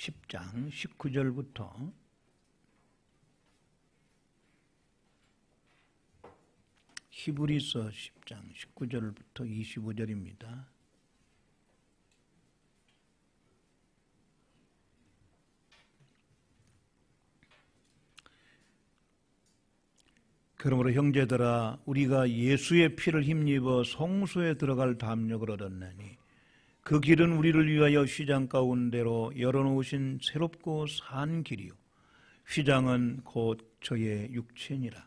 10장 19절부터 히브리서 10장 19절부터 25절입니다. 그러므로 형제들아 우리가 예수의 피를 힘입어 성소에 들어갈 담력을 얻었나니 그 길은 우리를 위하여 휘장 가운데로 열어놓으신 새롭고 산 길이요 휘장은 곧 저의 육체니라.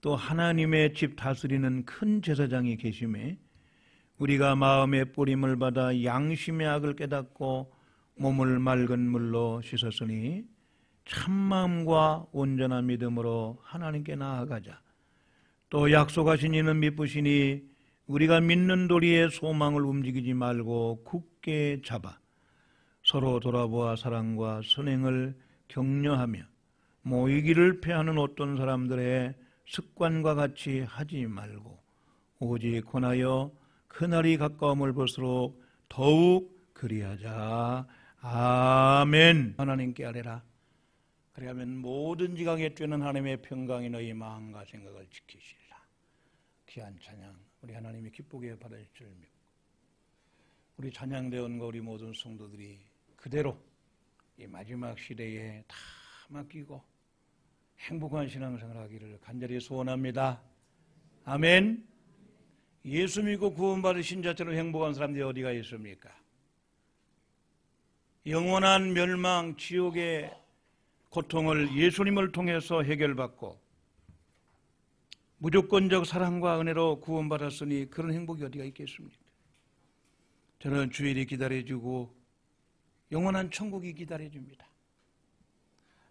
또 하나님의 집 다스리는 큰 제사장이 계심에 우리가 마음의 뿌림을 받아 양심의 악을 깨닫고 몸을 맑은 물로 씻었으니 참마음과 온전한 믿음으로 하나님께 나아가자. 또 약속하신 이는 미쁘시니 우리가 믿는 도리의 소망을 움직이지 말고 굳게 잡아 서로 돌아보아 사랑과 선행을 격려하며 모이기를 패하는 어떤 사람들의 습관과 같이 하지 말고 오직 권하여 그날이 가까움을 볼수록 더욱 그리하자. 아멘. 하나님께 아뢰라. 그리하면 모든 지각에 뛰는 하나님의 평강이 너희 마음과 생각을 지키시리라. 귀한 찬양 우리 하나님이 기쁘게 받으실 줄 믿고 우리 찬양대원과 우리 모든 성도들이 그대로 이 마지막 시대에 다 맡기고 행복한 신앙생활을 하기를 간절히 소원합니다. 아멘. 예수 믿고 구원받으신 자처럼 행복한 사람들이 어디가 있습니까? 영원한 멸망 지옥의 고통을 예수님을 통해서 해결받고 무조건적 사랑과 은혜로 구원받았으니 그런 행복이 어디가 있겠습니까? 저는 주일이 기다려주고 영원한 천국이 기다려줍니다.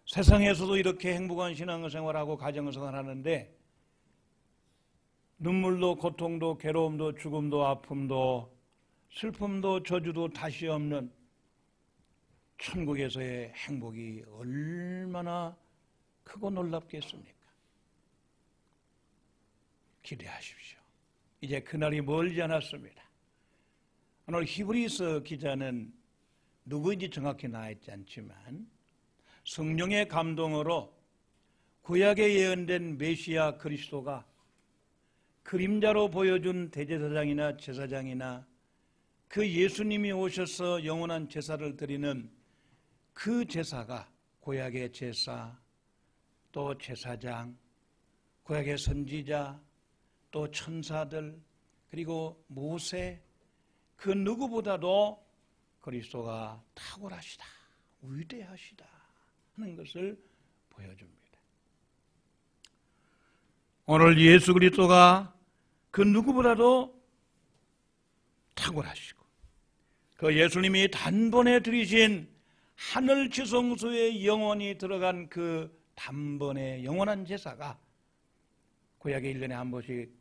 세상에서도 이렇게 행복한 신앙생활하고 가정생활하는데 눈물도 고통도 괴로움도 죽음도 아픔도 슬픔도 저주도 다시 없는 천국에서의 행복이 얼마나 크고 놀랍겠습니까? 기대하십시오. 이제 그날이 멀지 않았습니다. 오늘 히브리서 기자는 누구인지 정확히 나와 있지 않지만 성령의 감동으로 구약에 예언된 메시아 그리스도가 그림자로 보여준 대제사장이나 제사장이나 그 예수님이 오셔서 영원한 제사를 드리는 그 제사가 구약의 제사, 또 제사장, 구약의 선지자, 또 천사들, 그리고 모세, 그 누구보다도 그리스도가 탁월하시다, 위대하시다 하는 것을 보여줍니다. 오늘 예수 그리스도가 그 누구보다도 탁월하시고 그 예수님이 단번에 드리신 하늘 지성소에 영원히 들어간 그 단번에 영원한 제사가 구약에 1년에 한 번씩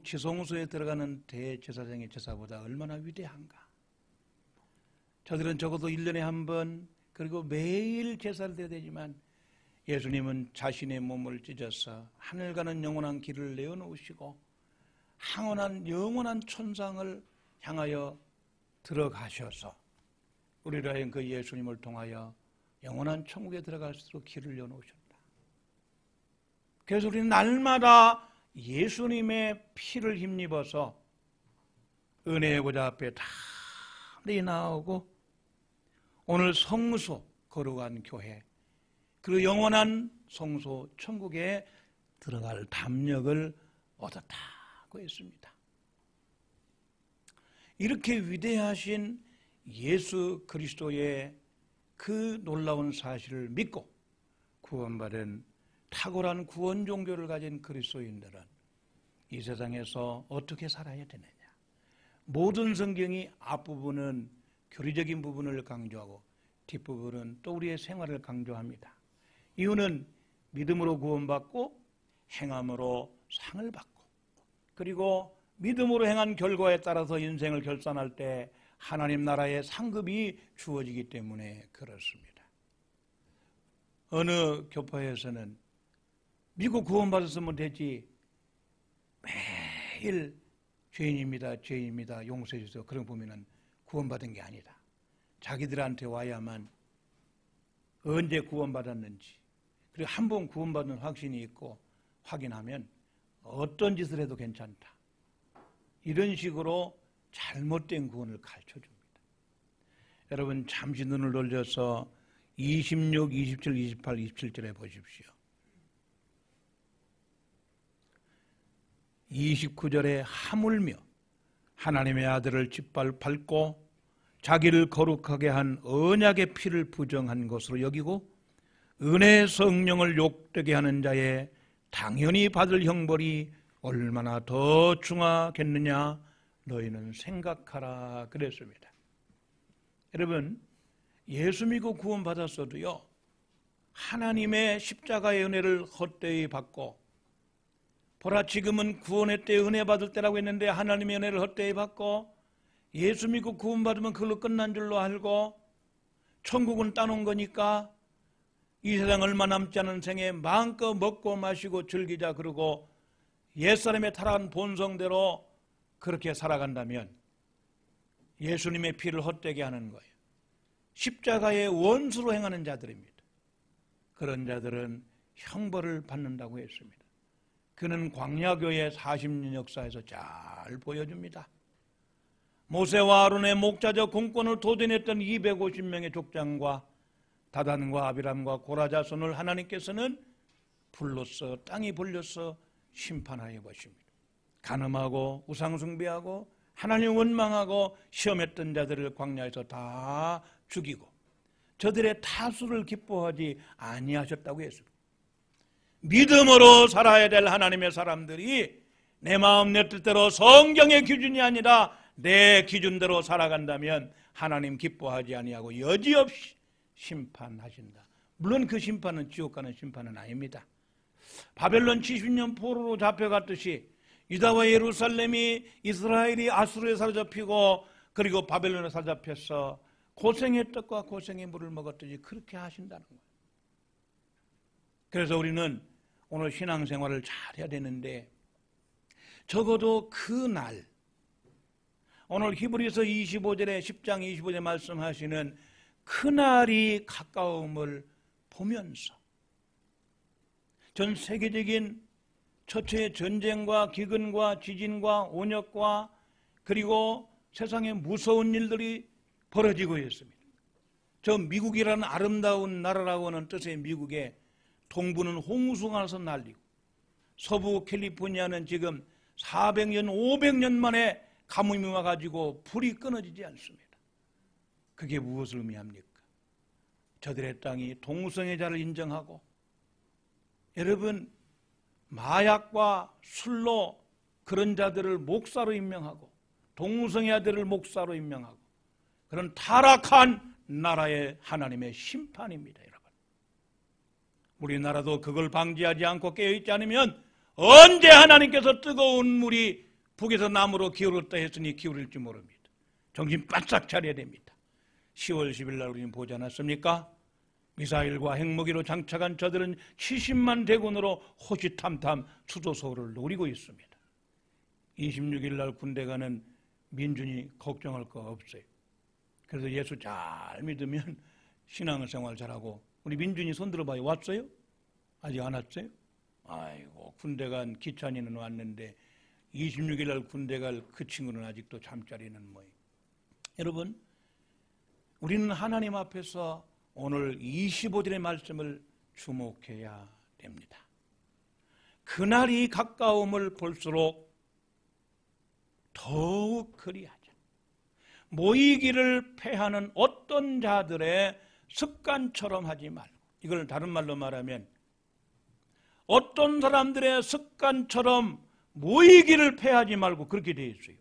지성소에 들어가는 대제사장의 제사보다 얼마나 위대한가. 저들은 적어도 1년에 한 번 그리고 매일 제사를 드려야 되지만 예수님은 자신의 몸을 찢어서 하늘 가는 영원한 길을 내어놓으시고 항원한 영원한 천상을 향하여 들어가셔서 우리를 하여금 그 예수님을 통하여 영원한 천국에 들어갈 수 있도록 길을 열어놓으셨다. 그래서 우리는 날마다 예수님의 피를 힘입어서 은혜의 보좌 앞에 다 나오고 오늘 성소 거룩한 교회 그 영원한 성소 천국에 들어갈 담력을 얻었다고 했습니다. 이렇게 위대하신 예수 그리스도의 그 놀라운 사실을 믿고 구원받은 탁월한 구원 종교를 가진 그리스도인들은 이 세상에서 어떻게 살아야 되느냐. 모든 성경이 앞부분은 교리적인 부분을 강조하고 뒷부분은 또 우리의 생활을 강조합니다. 이유는 믿음으로 구원받고 행함으로 상을 받고 그리고 믿음으로 행한 결과에 따라서 인생을 결산할 때 하나님 나라의 상급이 주어지기 때문에 그렇습니다. 어느 교파에서는 믿고 구원받았으면 되지 매일 죄인입니다, 죄인입니다, 용서해 주세요 그런 거 보면은 구원받은 게 아니다. 자기들한테 와야만 언제 구원받았는지, 그리고 한 번 구원받은 확신이 있고 확인하면 어떤 짓을 해도 괜찮다. 이런 식으로 잘못된 구원을 가르쳐줍니다. 여러분 잠시 눈을 돌려서 26, 27, 28, 27절에 보십시오. 29절에 하물며 하나님의 아들을 짓밟고 자기를 거룩하게 한 언약의 피를 부정한 것으로 여기고 은혜의 성령을 욕되게 하는 자의 당연히 받을 형벌이 얼마나 더 중하겠느냐 너희는 생각하라 그랬습니다. 여러분 예수 믿고 구원받았어도요 하나님의 십자가의 은혜를 헛되이 받고 보라 지금은 구원의 때 은혜 받을 때라고 했는데 하나님의 은혜를 헛되이 받고 예수 믿고 구원받으면 그걸로 끝난 줄로 알고 천국은 따놓은 거니까 이 세상 얼마 남지 않은 생에 마음껏 먹고 마시고 즐기자 그러고 옛사람의 타락한 본성대로 그렇게 살아간다면 예수님의 피를 헛되게 하는 거예요. 십자가의 원수로 행하는 자들입니다. 그런 자들은 형벌을 받는다고 했습니다. 그는 광야교회 40년 역사에서 잘 보여줍니다. 모세와 아론의 목자적 공권을 도전했던 250명의 족장과 다단과 아비람과 고라 자손을 하나님께서는 불로써 땅이 벌려서 심판하여 보십니다. 간음하고 우상숭배하고 하나님 원망하고 시험했던 자들을 광야에서 다 죽이고 저들의 타수를 기뻐하지 아니하셨다고 했습니다. 믿음으로 살아야 될 하나님의 사람들이 내 마음 내 뜻대로 성경의 기준이 아니라 내 기준대로 살아간다면 하나님 기뻐하지 아니하고 여지없이 심판하신다. 물론 그 심판은 지옥 가는 심판은 아닙니다. 바벨론 70년 포로로 잡혀갔듯이 유다와 예루살렘이 이스라엘이 아수르에 사로잡히고 그리고 바벨론에 사로잡혀서 고생의 떡과 고생의 물을 먹었듯이 그렇게 하신다는 거예요. 그래서 우리는 오늘 신앙생활을 잘해야 되는데 적어도 그날 오늘 히브리서 25절에 10장 25절에 말씀하시는 그날이 가까움을 보면서 전 세계적인 처처의 전쟁과 기근과 지진과 온역과 그리고 세상에 무서운 일들이 벌어지고 있습니다. 저 미국이라는 아름다운 나라라고 하는 뜻의 미국에 동부는 홍수가 나서 난리고 서부 캘리포니아는 지금 400년, 500년 만에 가뭄이 와가지고 불이 끊어지지 않습니다. 그게 무엇을 의미합니까? 저들의 땅이 동성애 자를 인정하고 여러분 마약과 술로 그런 자들을 목사로 임명하고 동성애 아들을 목사로 임명하고 그런 타락한 나라의 하나님의 심판입니다. 여러분 우리나라도 그걸 방지하지 않고 깨어있지 않으면 언제 하나님께서 뜨거운 물이 북에서 남으로 기울었다 했으니 기울일지 모릅니다. 정신 바짝 차려야 됩니다. 10월 10일 날 우리는 보지 않았습니까? 미사일과 핵무기로 장착한 저들은 70만 대군으로 호시탐탐 수도서울을 노리고 있습니다. 26일 날 군대 가는 민준이 걱정할 거 없어요. 그래서 예수 잘 믿으면 신앙생활 잘하고 우리 민준이 손 들어봐요. 왔어요? 아직 안 왔어요? 아이고 군대 간 기찬이는 왔는데 26일 날 군대 갈 그 친구는 아직도 잠자리는 뭐예요. 여러분 우리는 하나님 앞에서 오늘 25절의 말씀을 주목해야 됩니다. 그날이 가까움을 볼수록 더욱 그리하자. 모이기를 패하는 어떤 자들의 습관처럼 하지 말고 이걸 다른 말로 말하면 어떤 사람들의 습관처럼 모이기를 패하지 말고 그렇게 되어 있어요.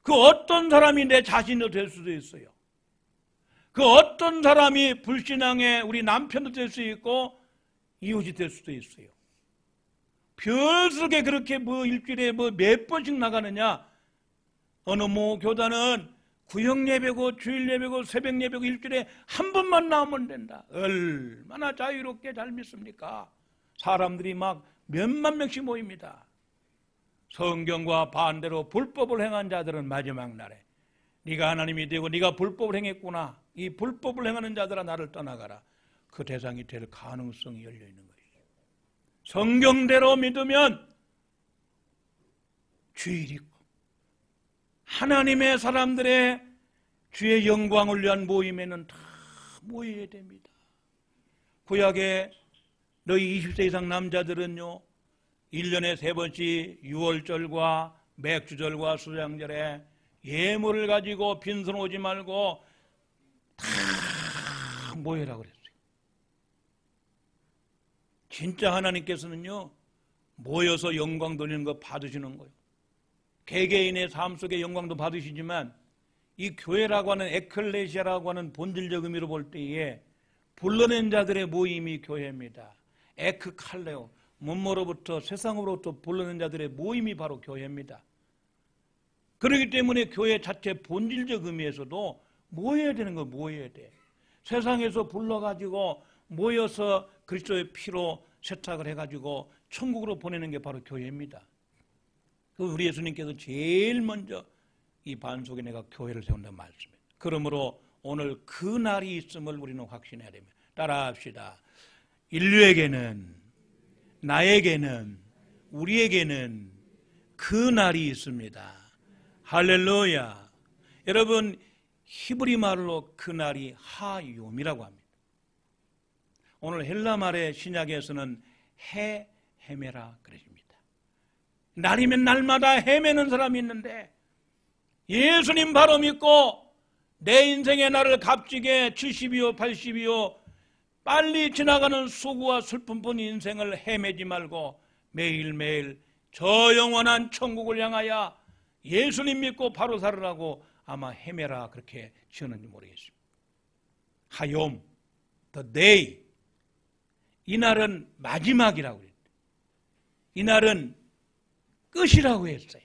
그 어떤 사람이 내 자신도 될 수도 있어요. 그 어떤 사람이 불신앙의 우리 남편도 될 수 있고 이웃이 될 수도 있어요. 별스럽게 그렇게 일주일에 몇 번씩 나가느냐. 어느 교단은 구역 예배고 주일 예배고 새벽 예배고 일주일에 한 번만 나오면 된다. 얼마나 자유롭게 잘 믿습니까? 사람들이 막 몇만 명씩 모입니다. 성경과 반대로 불법을 행한 자들은 마지막 날에 네가 하나님이 되고 네가 불법을 행했구나. 이 불법을 행하는 자들아 나를 떠나가라. 그 대상이 될 가능성이 열려 있는 것이죠. 성경대로 믿으면 주일이고 하나님의 사람들의 주의 영광을 위한 모임에는 다 모여야 됩니다. 구약에 너희 20세 이상 남자들은요 1년에 3번씩 유월절과 맥주절과 수장절에 예물을 가지고 빈손 오지 말고 다 모여라 그랬어요. 진짜 하나님께서는요 모여서 영광 돌리는 거 받으시는 거예요. 개개인의 삶 속에 영광도 받으시지만 이 교회라고 하는 에클레시아라고 하는 본질적 의미로 볼 때에 불러낸 자들의 모임이 교회입니다. 에크칼레오, 문모로부터 세상으로부터 불러낸 자들의 모임이 바로 교회입니다. 그렇기 때문에 교회 자체 본질적 의미에서도 모여야 되는 거 모여야 돼. 세상에서 불러가지고 모여서 그리스도의 피로 세탁을 해가지고 천국으로 보내는 게 바로 교회입니다. 우리 예수님께서 제일 먼저 이 반 속에 내가 교회를 세운다는 말씀이에요. 그러므로 오늘 그 날이 있음을 우리는 확신해야 됩니다. 따라합시다. 인류에게는, 나에게는, 우리에게는 그 날이 있습니다. 할렐루야. 여러분 히브리 말로 그 날이 하욤이라고 합니다. 오늘 헬라 말의 신약에서는 헤메라 그러십니다. 날이면 날마다 헤매는 사람이 있는데 예수님 바로 믿고 내 인생의 날을 값지게 70이요 80이요 빨리 지나가는 수고와 슬픔뿐 인생을 헤매지 말고 매일매일 저 영원한 천국을 향하여 예수님 믿고 바로 살으라고 아마 헤매라 그렇게 지었는지 모르겠습니다. 하욤, the day. 이날은 마지막이라고 그랬어요. 이날은 끝이라고 했어요.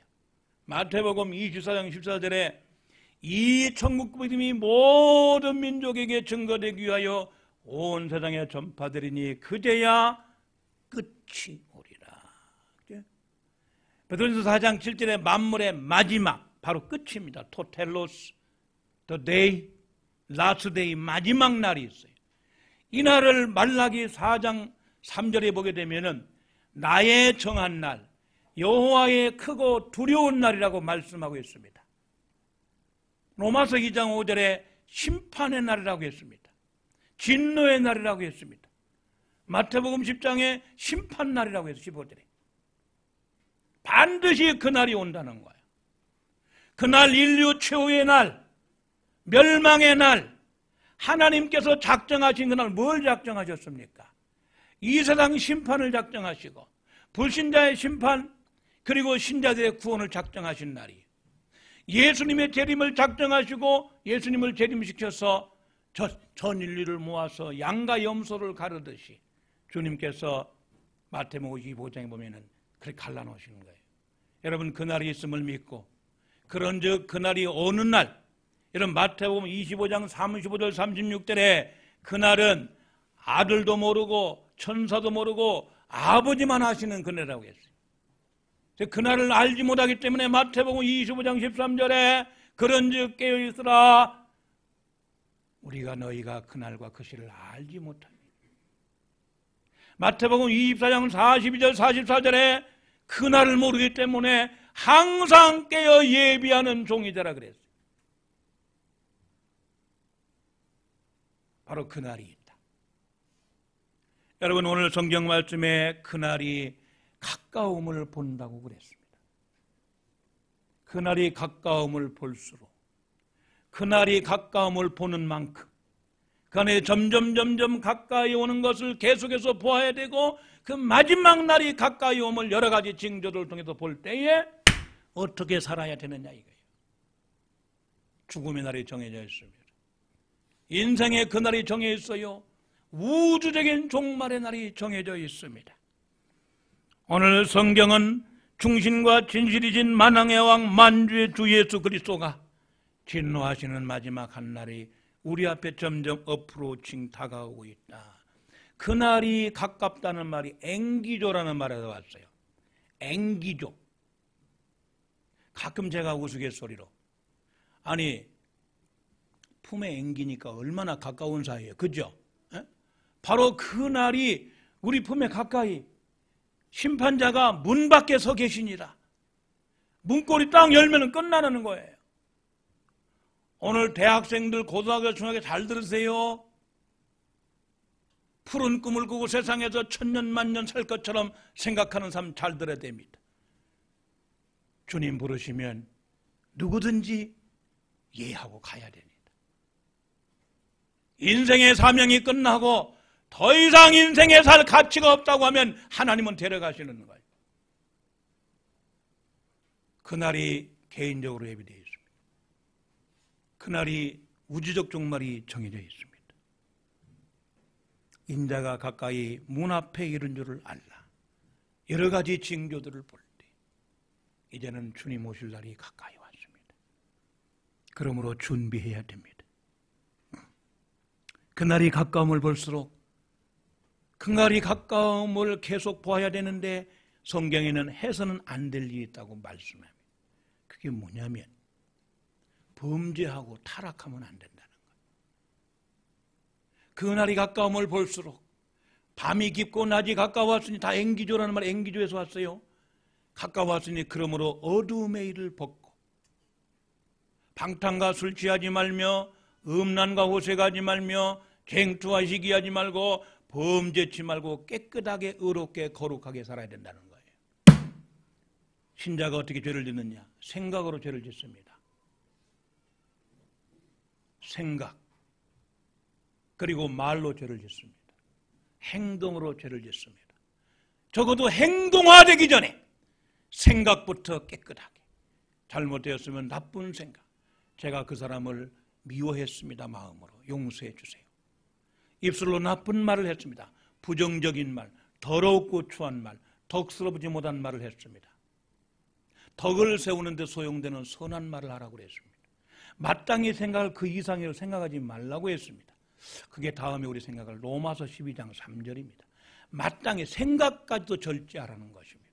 마태복음 24장 14절에 이 천국 복음이 모든 민족에게 증거되기 위하여 온 세상에 전파되리니 그제야 끝이 오리라. 베드로전서 4장 7절에 만물의 마지막 바로 끝입니다. 토텔로스, the day, last day, 마지막 날이 있어요. 이 날을 말라기 4장 3절에 보게 되면은 나의 정한 날, 여호와의 크고 두려운 날이라고 말씀하고 있습니다. 로마서 2장 5절에 심판의 날이라고 했습니다. 진노의 날이라고 했습니다. 마태복음 10장에 심판 날이라고 해서 15절에 반드시 그 날이 온다는 거예요. 그날 인류 최후의 날, 멸망의 날, 하나님께서 작정하신 그날 뭘 작정하셨습니까? 이 세상 심판을 작정하시고 불신자의 심판 그리고 신자들의 구원을 작정하신 날이에요. 예수님의 재림을 작정하시고 예수님을 재림시켜서 전 인류를 모아서 양과 염소를 가르듯이 주님께서 마태복음 25장에 보면은 그렇게 갈라놓으시는 거예요. 여러분 그날이 있음을 믿고 그런즉 그날이 어느 날 여러분 마태복음 25장 35절 36절에 그날은 아들도 모르고 천사도 모르고 아버지만 아시는 그날이라고 했어요. 그날을 알지 못하기 때문에 마태복음 25장 13절에 그런즉 깨어있으라 우리가 너희가 그날과 그 시를 알지 못합니다. 마태복음 24장 42절 44절에 그날을 모르기 때문에 항상 깨어 예비하는 종이 되라 그랬어요. 바로 그날이 있다. 여러분 오늘 성경 말씀에 그날이 가까움을 본다고 그랬습니다. 그날이 가까움을 볼수록 그날이 가까움을 보는 만큼 그날이 점점 가까이 오는 것을 계속해서 보아야 되고 그 마지막 날이 가까이 오면 여러 가지 징조를 통해서 볼 때에 어떻게 살아야 되느냐 이거예요. 죽음의 날이 정해져 있습니다. 인생의 그날이 정해져 있어요. 우주적인 종말의 날이 정해져 있습니다. 오늘 성경은 중신과 진실이신 만왕의 왕 만주의 주 예수 그리스도가 진노하시는 마지막 한 날이 우리 앞에 점점 어프로칭 다가오고 있다. 그날이 가깝다는 말이 앵기조라는 말에서 왔어요. 앵기조. 가끔 제가 우스갯소리로 아니 품에 앵기니까 얼마나 가까운 사이예요. 그죠? 바로 그 날이 우리 품에 가까이 심판자가 문 밖에 서 계시니라. 문고리 딱 열면 끝나는 거예요. 오늘 대학생들, 고등학교, 중학교 잘 들으세요. 푸른 꿈을 꾸고 세상에서 천년만년 살 것처럼 생각하는 사람 잘 들어야 됩니다. 주님 부르시면 누구든지 예하고 가야 됩니다. 인생의 사명이 끝나고 더 이상 인생에 살 가치가 없다고 하면 하나님은 데려가시는 거예요. 그날이 개인적으로 예비되어 있습니다. 그날이 우주적 종말이 정해져 있습니다. 인자가 가까이 문 앞에 이른 줄을 알라. 여러 가지 징조들을 볼 때 이제는 주님 오실 날이 가까이 왔습니다. 그러므로 준비해야 됩니다. 그날이 가까움을 볼수록 그날이 가까움을 계속 보아야 되는데 성경에는 해서는 안 될 일이 있다고 말씀합니다. 그게 뭐냐면 범죄하고 타락하면 안 된다는 거예요. 그날이 가까움을 볼수록 밤이 깊고 낮이 가까웠으니 다 앵기조라는 말 앵기조에서 왔어요. 가까웠으니 그러므로 어두움의 일을 벗고 방탕과 술 취하지 말며 음란과 호색하지 말며 쟁투와 시기하지 말고 범죄치 말고 깨끗하게 의롭게 거룩하게 살아야 된다는 거예요. 신자가 어떻게 죄를 짓느냐? 생각으로 죄를 짓습니다. 생각 그리고 말로 죄를 짓습니다. 행동으로 죄를 짓습니다. 적어도 행동화되기 전에 생각부터 깨끗하게. 잘못되었으면 나쁜 생각, 제가 그 사람을 미워했습니다. 마음으로 용서해 주세요. 입술로 나쁜 말을 했습니다. 부정적인 말, 더럽고 추한 말, 덕스럽지 못한 말을 했습니다. 덕을 세우는 데 소용되는 선한 말을 하라고 했습니다. 마땅히 생각을 그 이상으로 생각하지 말라고 했습니다. 그게 다음에 우리 생각을 로마서 12장 3절입니다. 마땅히 생각까지도 절제하라는 것입니다.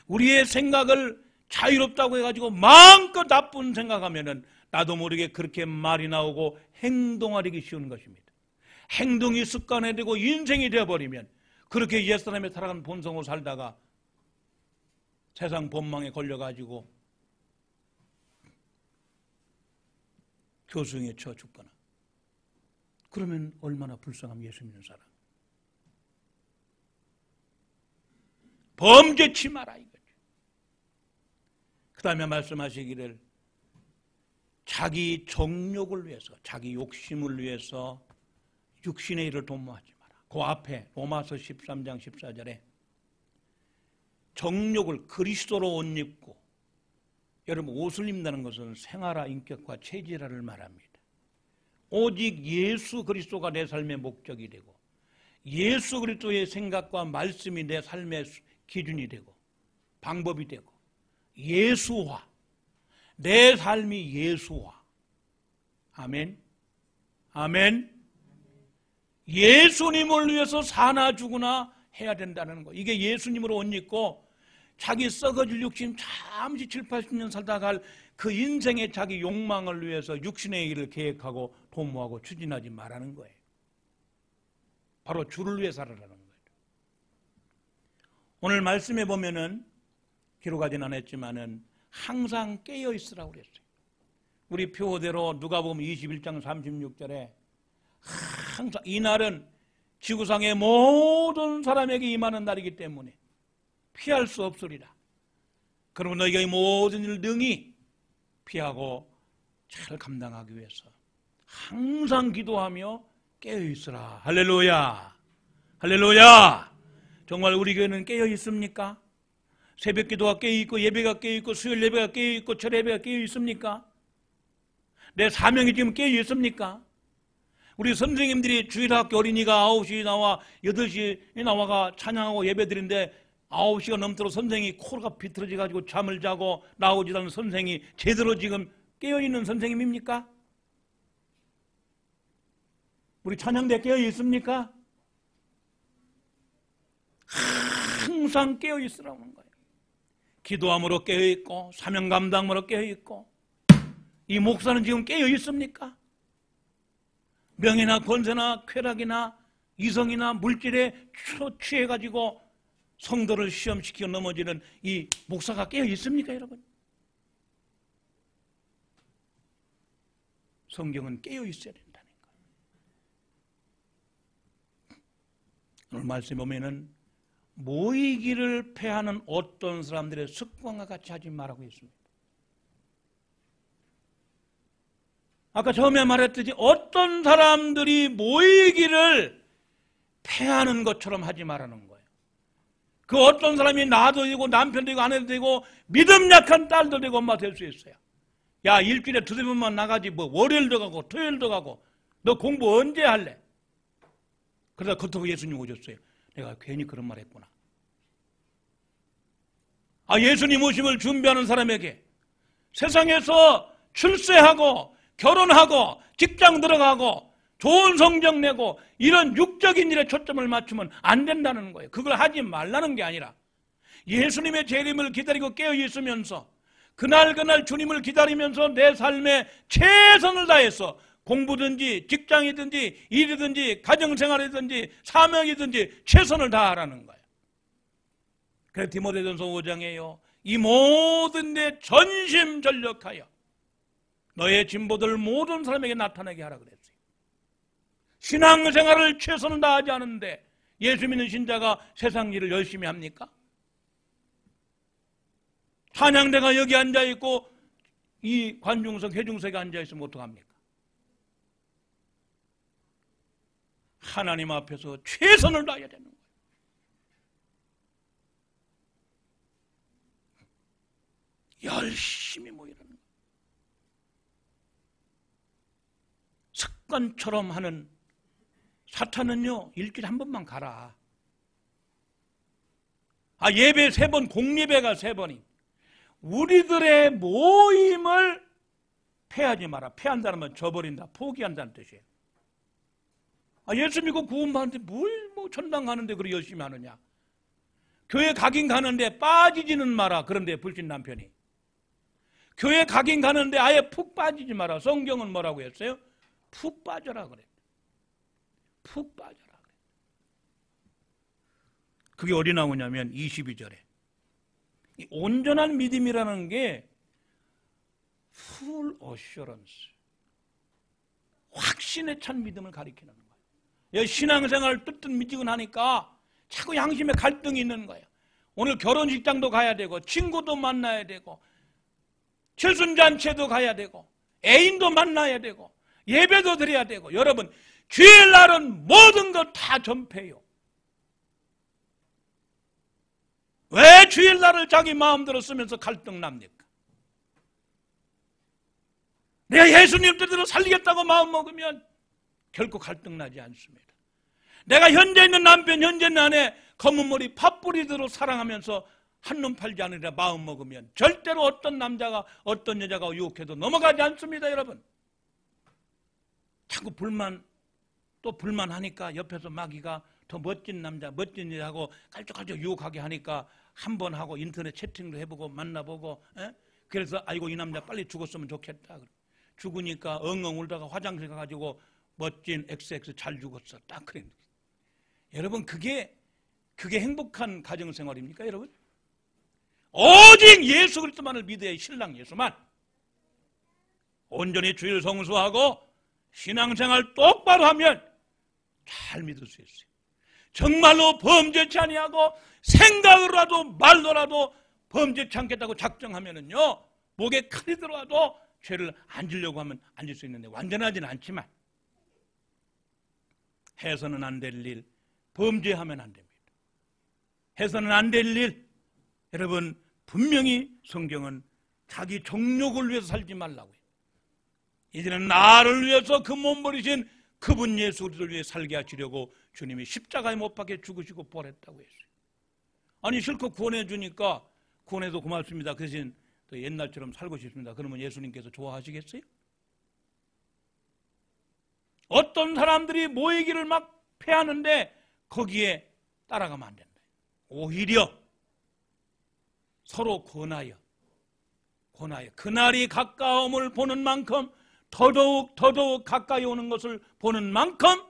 우리의 생각을 자유롭다고 해가지고 마음껏 나쁜 생각하면은 나도 모르게 그렇게 말이 나오고 행동하기 쉬운 것입니다. 행동이 습관화되고 인생이 되어버리면 그렇게 옛사람이 살아가는 본성으로 살다가 세상 본망에 걸려가지고 교수형에 처 죽거나 그러면 얼마나 불쌍함. 예수 믿는 사람 범죄치 마라 이거죠. 그 다음에 말씀하시기를 자기 정욕을 위해서 자기 욕심을 위해서 육신의 일을 도모하지 마라. 그 앞에 로마서 13장 14절에 정욕을 그리스도로 옷 입고, 여러분 옷을 입는다는 것은 생활화, 인격화, 체질화를 말합니다. 오직 예수 그리스도가 내 삶의 목적이 되고 예수 그리스도의 생각과 말씀이 내 삶의 기준이 되고 방법이 되고 예수화, 내 삶이 예수화. 아멘. 아멘. 예수님을 위해서 사나 죽으나 해야 된다는 거. 이게 예수님으로 옷 입고 자기 썩어질 육신 잠시 7, 80년 살다 갈 그 인생의 자기 욕망을 위해서 육신의 일을 계획하고 도모하고 추진하지 말라는 거예요. 바로 주를 위해 살아라는 거예요. 오늘 말씀해 보면은 기록하진 않았지만은 항상 깨어 있으라고 그랬어요. 우리 표대로 누가복음 21장 36절에 항상 이 날은 지구상의 모든 사람에게 임하는 날이기 때문에 피할 수 없으리라. 그러면 너희가 이 모든 일을 능히 피하고 잘 감당하기 위해서 항상 기도하며 깨어 있으라. 할렐루야. 할렐루야. 정말 우리 교회는 깨어 있습니까? 새벽 기도가 깨어 있고 예배가 깨어 있고 수요일 예배가 깨어 있고 철 예배가 깨어 있습니까? 내 사명이 지금 깨어 있습니까? 우리 선생님들이 주일학교 어린이가 9시에 나와 8시에 나와가 찬양하고 예배드리는데 9시가 넘도록 선생이 코가 비틀어져 가지고 잠을 자고 나오지 않는 선생이 제대로 지금 깨어있는 선생님입니까? 우리 찬양대 깨어 있습니까? 항상 깨어 있으라는 거예요. 기도함으로 깨어 있고 사명 감당으로 깨어 있고. 이 목사는 지금 깨어 있습니까? 명예나 권세나 쾌락이나 이성이나 물질에 취해가지고 성도를 시험시키고 넘어지는 이 목사가 깨어 있습니까, 여러분? 성경은 깨어 있어야 된다는 거예요. 오늘 말씀에 보면은 모이기를 패하는 어떤 사람들의 습관과 같이 하지 말라고 했습니다. 아까 처음에 말했듯이 어떤 사람들이 모이기를 패하는 것처럼 하지 말라는 거예요. 그 어떤 사람이 나도 되고 남편도 되고 아내도 되고 믿음 약한 딸도 되고 엄마 될 수 있어요. 야, 일주일에 두세 번만 나가지 뭐 월요일도 가고 토요일도 가고 너 공부 언제 할래? 그러다 그렇다고 예수님 오셨어요. 내가 괜히 그런 말 했구나. 예수님 오심을 준비하는 사람에게 세상에서 출세하고 결혼하고 직장 들어가고 좋은 성적 내고 이런 육적인 일에 초점을 맞추면 안 된다는 거예요. 그걸 하지 말라는 게 아니라 예수님의 재림을 기다리고 깨어 있으면서 그날 주님을 기다리면서 내 삶에 최선을 다해서 공부든지 직장이든지 일이든지 가정생활이든지 사명이든지 최선을 다하라는 거예요. 그래서 디모데전서 5장에요. 이 모든 데 전심전력하여 너의 진보들 모든 사람에게 나타나게 하라 그랬어요. 신앙생활을 최선을 다하지 않은데 예수 믿는 신자가 세상 일을 열심히 합니까? 찬양대가 여기 앉아있고 이 관중석, 회중석에 앉아있으면 어떡합니까? 하나님 앞에서 최선을 다해야 되는 거예요. 열심히 모이라는 거예요. 습관처럼 하는 사탄은요, 일주일에 한 번만 가라. 예배 3번, 공예배가 3번이. 우리들의 모임을 패하지 마라. 패한다는 건 저버린다, 포기한다는 뜻이에요. 예수 믿고 구원받는데 뭘 천당 가는데 그렇게 열심히 하느냐. 교회 가긴 가는데 빠지지는 마라. 그런데 불신 남편이. 교회 가긴 가는데 아예 푹 빠지지 마라. 성경은 뭐라고 했어요? 푹 빠져라 그랬어요. 푹 빠져라 그랬어요. 그게 어디 나오냐면 22절에. 이 온전한 믿음이라는 게 full assurance, 확신에 찬 믿음을 가리키는 거예요. 신앙생활을 뜨뜻미지근하니까 자꾸 양심에 갈등이 있는 거예요. 오늘 결혼식장도 가야 되고 친구도 만나야 되고 칠순잔치도 가야 되고 애인도 만나야 되고 예배도 드려야 되고. 여러분, 주일날은 모든 것 다 전폐해요. 왜 주일날을 자기 마음대로 쓰면서 갈등 납니까? 내가 예수님 뜻대로 살리겠다고 마음먹으면 결코 갈등 나지 않습니다. 내가 현재 있는 남편, 현재 있는 아내 검은 머리 팥뿌리대로 사랑하면서 한눈 팔지 않으리라 마음먹으면 절대로 어떤 남자가 어떤 여자가 유혹해도 넘어가지 않습니다. 여러분, 자꾸 또 불만하니까 옆에서 마귀가 더 멋진 남자, 멋진 여자하고 깔짝깔짝 유혹하게 하니까 한 번 하고 인터넷 채팅도 해보고 만나보고, 그래서 아이고 이 남자 빨리 죽었으면 좋겠다. 죽으니까 엉엉 울다가 화장실 가가지고 멋진 XX 잘 죽었어. 딱 그래. 여러분, 그게 행복한 가정생활입니까, 여러분? 오직 예수 그리스도만을 믿어야 신랑 예수만. 온전히 주일 성수하고 신앙생활 똑바로 하면 잘 믿을 수 있어요. 정말로 범죄치 아니하고 생각으로라도 말로라도 범죄치 않겠다고 작정하면은요, 목에 칼이 들어와도 죄를 안 지려고 하면 안 질 수 있는데, 완전하지는 않지만 해서는 안 될 일, 범죄하면 안 됩니다. 해서는 안 될 일, 여러분, 분명히 성경은 자기 정욕을 위해서 살지 말라고요. 이제는 나를 위해서 그 몸 버리신 그분 예수 그리스도를 위해 살게 하시려고 주님이 십자가에 못 박혀 죽으시고 부활했다고 했어요. 아니, 실컷 구원해 주니까 구원해도 고맙습니다. 그 대신 또 옛날처럼 살고 싶습니다. 그러면 예수님께서 좋아하시겠어요? 어떤 사람들이 모이기를 막 패하는데 거기에 따라가면 안 된다. 오히려 서로 권하여 그날이 가까움을 보는 만큼 더더욱 가까이 오는 것을 보는 만큼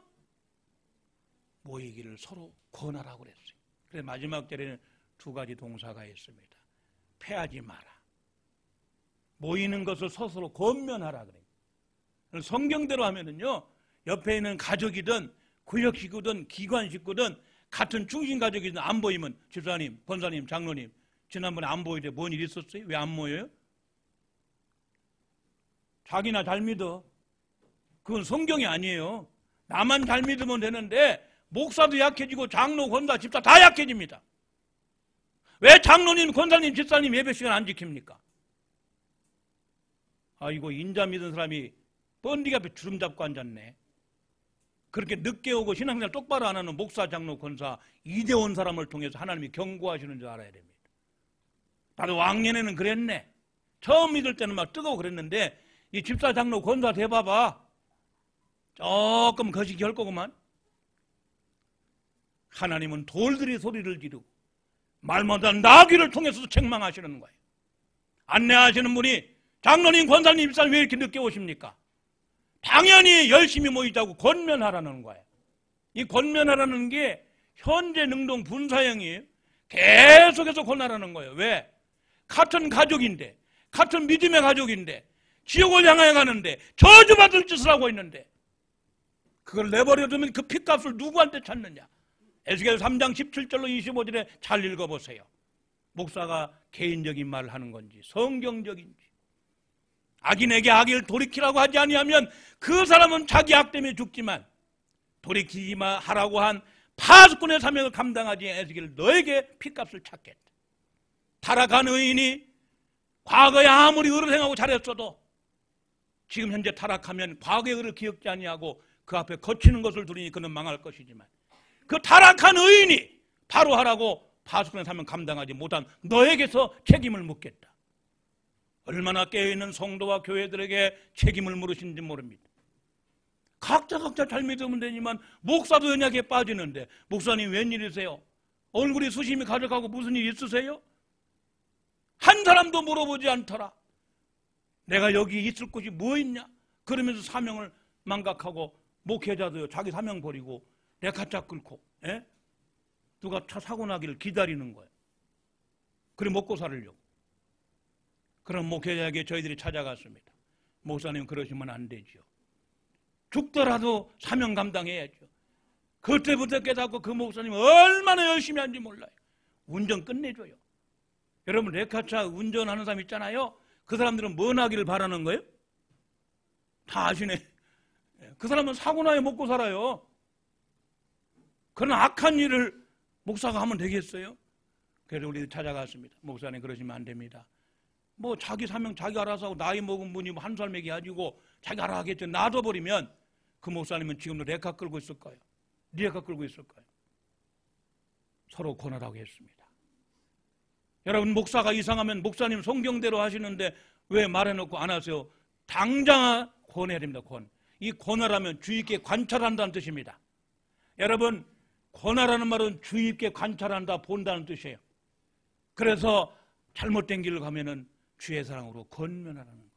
모이기를 서로 권하라고 그랬어요. 그래서 마지막 절에는 두 가지 동사가 있습니다. 패하지 마라. 모이는 것을 서로 권면하라 그래요. 성경대로 하면은요, 옆에 있는 가족이든 구역 식구든 기관 식구든 같은 중심 가족이든 안 보이면 집사님, 권사님, 장로님 지난번에 안 보이는데 뭔 일 있었어요? 왜 안 모여요? 자기나 잘 믿어. 그건 성경이 아니에요. 나만 잘 믿으면 되는데 목사도 약해지고 장로, 권사, 집사 다 약해집니다. 왜 장로님, 권사님, 집사님 예배 시간 안 지킵니까? 아이고, 인자 믿은 사람이 번디 앞에 주름 잡고 앉았네. 그렇게 늦게 오고 신앙생활 똑바로 안 하는 목사, 장로, 권사 이대원 사람을 통해서 하나님이 경고하시는 줄 알아야 됩니다. 나도 왕년에는 그랬네. 처음 믿을 때는 막 뜨거워 그랬는데 이 집사, 장로, 권사 돼봐봐. 조금 거시기 할 거구만. 하나님은 돌들이 소리를 지르고 말마다 나귀를 통해서도 책망하시는 거예요. 안내하시는 분이 장로님, 권사님, 집사님 왜 이렇게 늦게 오십니까? 당연히 열심히 모이자고 권면하라는 거예요. 이 권면하라는 게 현재 능동 분사형이에요. 계속해서 권하라는 거예요. 왜? 같은 가족인데, 같은 믿음의 가족인데, 지옥을 향하여 가는데 저주받을 짓을 하고 있는데 그걸 내버려두면 그 핏값을 누구한테 찾느냐? 에스겔 3장 17절로 25절에 잘 읽어보세요. 목사가 개인적인 말을 하는 건지 성경적인지. 악인에게 악을 돌이키라고 하지 아니하면 그 사람은 자기 악 때문에 죽지만 돌이키지 하라고 한 파수꾼의 사명을 감당하지 에스겔 너에게 핏값을 찾겠다. 타락한 의인이 과거에 아무리 의를 행하고 잘했어도 지금 현재 타락하면 과거의 의를 기억지 아니하고 그 앞에 거치는 것을 두리니 그는 망할 것이지만 그 타락한 의인이 바로 하라고 파수꾼의 사명 감당하지 못한 너에게서 책임을 묻겠다. 얼마나 깨어있는 성도와 교회들에게 책임을 물으신지 모릅니다. 각자 잘 믿으면 되지만 목사도 연약에 빠지는데 목사님 웬일이세요? 얼굴이 수심이 가득하고 무슨 일 있으세요? 한 사람도 물어보지 않더라. 내가 여기 있을 곳이 뭐 있냐? 그러면서 사명을 망각하고 목회자도요 자기 사명 버리고 레카차 끌고 누가 차 사고 나기를 기다리는 거예요. 그래 먹고 살으려고. 그런 목회자에게 저희들이 찾아갔습니다. 목사님 그러시면 안 되죠. 죽더라도 사명 감당해야죠. 그때부터 깨닫고 그 목사님 얼마나 열심히 하는지 몰라요. 운전 끝내줘요. 여러분 레카차 운전하는 사람 있잖아요. 그 사람들은 뭐 나기를 바라는 거예요? 다 아시네. 그 사람은 사고 나야 먹고 살아요. 그런 악한 일을 목사가 하면 되겠어요? 그래서 우리 찾아갔습니다. 목사님 그러시면 안 됩니다. 뭐 자기 사명 자기 알아서 하고 나이 먹은 분이 한 살 먹이 가지고 자기 알아 하겠죠. 놔둬버리면 그 목사님은 지금도 레카 끌고 있을 거예요. 레카 끌고 있을 거예요. 서로 권하라고 했습니다. 여러분 목사가 이상하면 목사님 성경대로 하시는데 왜 말해놓고 안 하세요? 당장 권해야 됩니다. 이 권하라면 주의 있게 관찰한다는 뜻입니다. 여러분 권하라는 말은 주의 있게 관찰한다, 본다는 뜻이에요. 그래서 잘못된 길을 가면은 주의 사랑으로 권면하라는 거예요.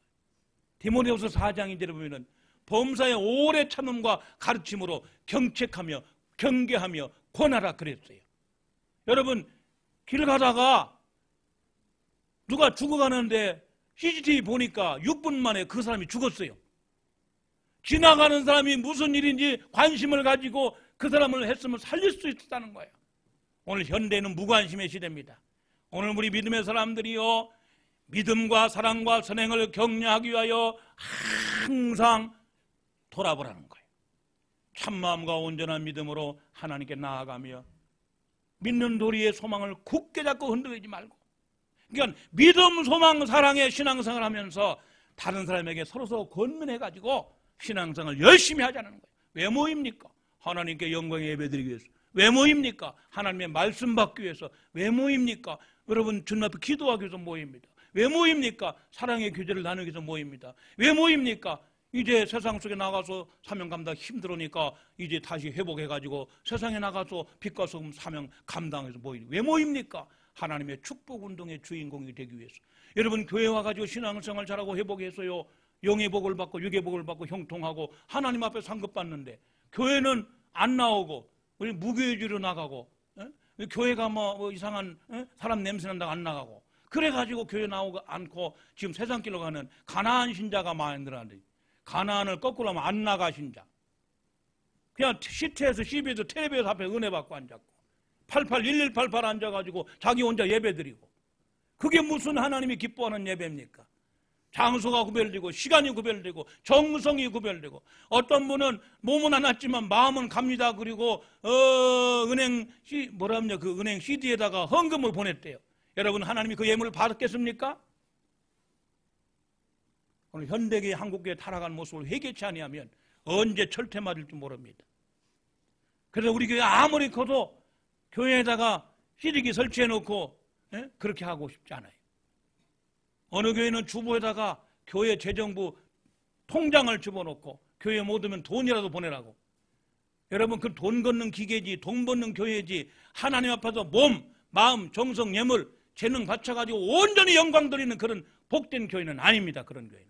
디모데후서 4장인데를 보면은 범사의 오래 참음과 가르침으로 경책하며 경계하며 권하라 그랬어요. 여러분 길 가다가 누가 죽어가는데 CCTV 보니까 6분 만에 그 사람이 죽었어요. 지나가는 사람이 무슨 일인지 관심을 가지고 그 사람을 했으면 살릴 수 있다는 거예요. 오늘 현대는 무관심의 시대입니다. 오늘 우리 믿음의 사람들이요 믿음과 사랑과 선행을 격려하기 위하여 항상 돌아보라는 거예요. 참마음과 온전한 믿음으로 하나님께 나아가며 믿는 도리의 소망을 굳게 잡고 흔들리지 말고, 그러니까 믿음, 소망, 사랑의 신앙생활을 하면서 다른 사람에게 서로 권면해가지고 신앙생활을 열심히 하자는 거예요. 왜 모입니까? 하나님께 영광의 예배드리기 위해서. 왜 모입니까? 하나님의 말씀 받기 위해서. 왜 모입니까? 여러분 주님 앞에 기도하기 위해서 모입니다. 왜 모입니까? 사랑의 교제를 나누기 위해서 모입니다. 왜 모입니까? 이제 세상 속에 나가서 사명 감당 힘들으니까 이제 다시 회복해가지고 세상에 나가서 빛과 소금 사명 감당해서 모입니다. 왜 모입니까? 하나님의 축복운동의 주인공이 되기 위해서. 여러분 교회 와가지고 신앙생활 잘하고 회복해서요 영의 복을 받고 육의 복을 받고 형통하고 하나님 앞에 상급받는데 교회는 안 나오고 우리 무교회주로 나가고, 교회가 뭐 이상한 사람 냄새 난다고 안 나가고, 그래가지고 교회 나오고 않고 지금 세상길로 가는 가나안 신자가 많이 늘어나는데, 가나안을 거꾸로 하면 안 나가 신자. 그냥 시트에서 CB에서 텔레비전 앞에 은혜 받고 앉았고 1188 앉아가지고 자기 혼자 예배 드리고, 그게 무슨 하나님이 기뻐하는 예배입니까? 장소가 구별되고 시간이 구별되고 정성이 구별되고, 어떤 분은 몸은 안 왔지만 마음은 갑니다. 그리고 은행 그 은행 CD에다가 헌금을 보냈대요. 여러분, 하나님이 그 예물을 받았겠습니까? 오늘 현대계 한국교회 타락한 모습을 회개치 아니하면 언제 철퇴 맞을지 모릅니다. 그래서 우리 교회 아무리 커도 교회에다가 CD기 설치해 놓고 그렇게 하고 싶지 않아요. 어느 교회는 주보에다가 교회 재정부 통장을 집어넣고 교회 못 오면 돈이라도 보내라고. 여러분, 그 돈 걷는 기계지, 돈 버는 교회지, 하나님 앞에서 몸, 마음, 정성, 예물, 재능 바쳐가지고 온전히 영광 드리는 그런 복된 교회는 아닙니다. 그런 교회는.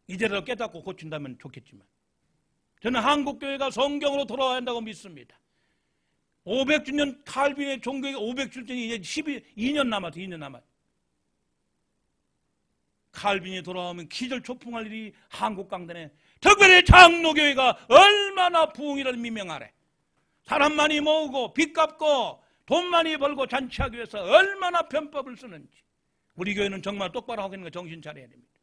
이제라도 깨닫고 고친다면 좋겠지만, 저는 한국교회가 성경으로 돌아와야 한다고 믿습니다. 500주년 칼빈의 종교가 500주년이 이제 2년 남았어요. 2년 남았어요. 칼빈이 돌아오면 기절초풍할 일이 한국 강단에, 특별히 장로교회가 얼마나 부흥이라는 미명 아래 사람 많이 모으고 빚 갚고 돈 많이 벌고 잔치하기 위해서 얼마나 편법을 쓰는지 우리 교회는 정말 똑바로 하고 있는 거 정신 차려야 됩니다.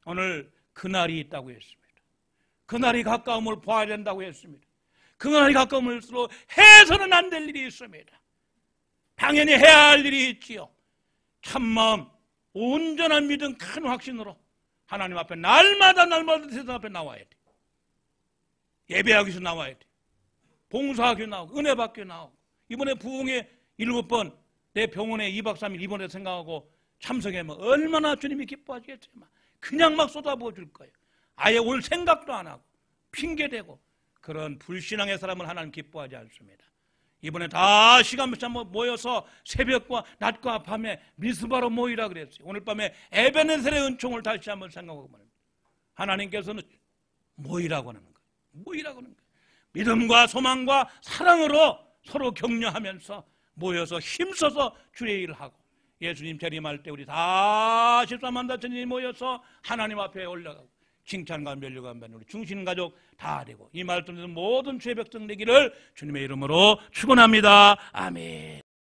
오늘 그날이 있다고 했습니다. 그날이 가까움을 봐야 된다고 했습니다. 그날이 가까움을수록 해서는 안 될 일이 있습니다. 당연히 해야 할 일이 있지요. 참마음, 온전한 믿음, 큰 확신으로 하나님 앞에 날마다 세상 앞에 나와야 돼. 예배하기 위해서 나와야 돼. 봉사하기 위해서 나오고 은혜 받기 위해서 나오고, 이번에 부흥회 7번 내 병원에 2박 3일 입원해 생각하고 참석하면 얼마나 주님이 기뻐하시겠어요. 그냥 막 쏟아부어 줄 거예요. 아예 올 생각도 안 하고 핑계대고, 그런 불신앙의 사람을 하나님 기뻐하지 않습니다. 이번에 다 시간 모여서 새벽과 낮과 밤에 미스바로 모이라 그랬어요. 오늘 밤에 에베네셀의 은총을 다시 한번 생각하고 말합니다. 하나님께서는 모이라고 하는 거예요. 모이라고 하는 거예요. 믿음과 소망과 사랑으로 서로 격려하면서 모여서 힘써서 주의 일을 하고, 예수님 재림할 때 우리 다 14만 다천인이 모여서 하나님 앞에 올라가고 칭찬과 면류관 받는 우리 중신가족 다 되고, 이 말씀에서 모든 죄 백성 되기를 주님의 이름으로 축원합니다. 아멘.